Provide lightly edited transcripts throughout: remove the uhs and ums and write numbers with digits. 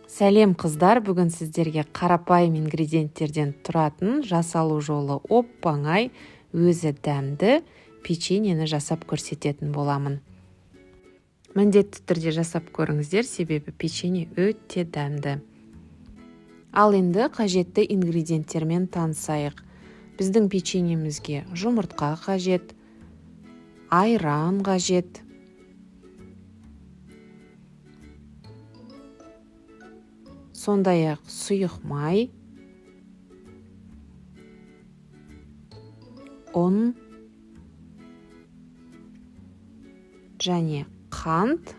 Сәлем қыздар, бүгін сіздерге қарапайым ингредиенттерден тұратын жасалу жолы оп-оңай, өзі дәмді печеньені жасап көрсететін боламын. Міндетті түрде жасап көріңіздер, себебі печенье өте дәмді. Ал енді қажетті ингредиенттермен танысайық. Біздің печеньемізге жұмыртқа қажет, айран қажет, сондай-ақ сұйық май, ұн және қант,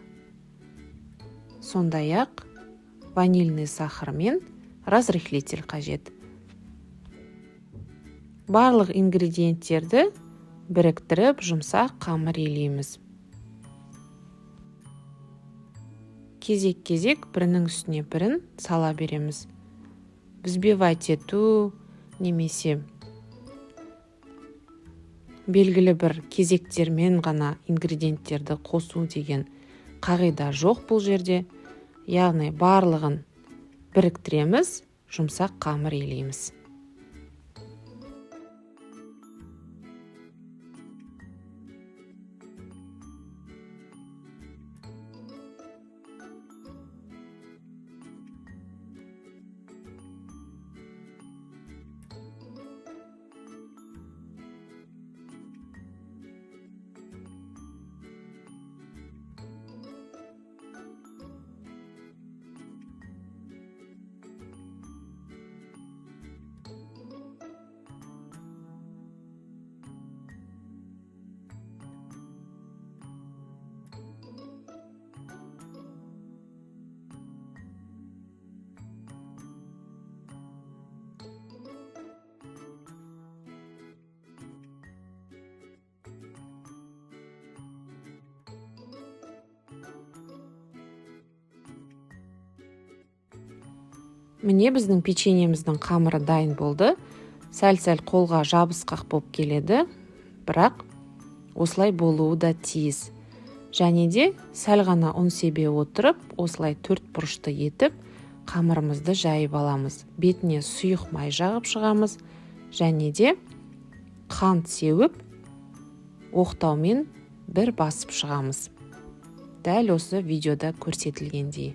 сондай-ақ ванильный сахар мен разрыхлитель қажет. Барлық ингредиенттерді біріктіріп жұмсақ қамыр илейміз. Кезек-кезек бірінің үстіне бірін сала береміз. Взбивать ету немесе белгілі бір кезектермен ғана ингредиенттерді қосу деген қағида жоқ бұл жерде. Яғни барлығын біріктіреміз, жұмсақ қамыр илейміз. Міне біздің печеньеміздің қамыры дайын болды. Сәл-сәл қолға жабысқақ болып келеді, бірақ осылай болуы да тиіс. Және де сәл ғана ұн себе отырып, осылай төрт бұрышты етіп, қамырымызды жайып аламыз. Бетіне сұйық май жағып шығамыз, және де қант сеуіп, оқтаумен бір басып шығамыз. Дәл осы видеода көрсетілгендей.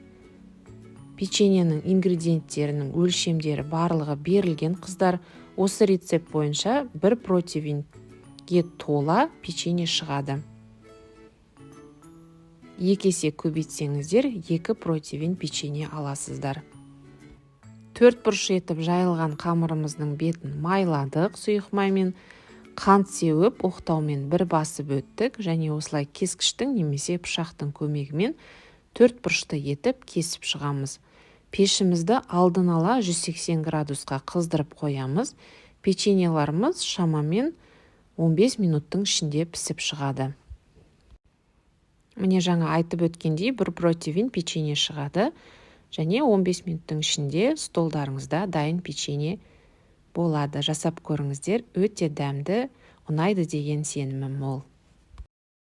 Печеньенің ингредиенттерінің өлшемдері барлығы берілген қыздар. Осы рецепт бойынша бір противеньге тола печенье шығады. 2 есе көбейтсеңіздер, 2 противень печенье аласыздар. 4 бұрыш етіп жайылған қамырымыздың бетін майладық сұйық маймен, қант сеуіп, оқтаумен бір басып өттік, және осылай кескіштің немесе пышақтың көмегімен 4 бұрышты етіп кесіп шығамыз. Пешімізді алдын ала 180 градусқа қыздырып қоямыз. Печеньеларымыз шамамен 15 минуттың ішінде пісіп шығады. Міне жаңа айтып өткендей, бір противень печенье шығады, және 15 минуттың ішінде столдарыңызда дайын печенье болады. Жасап көріңіздер, өте дәмді, ұнайды деген сенімім мол.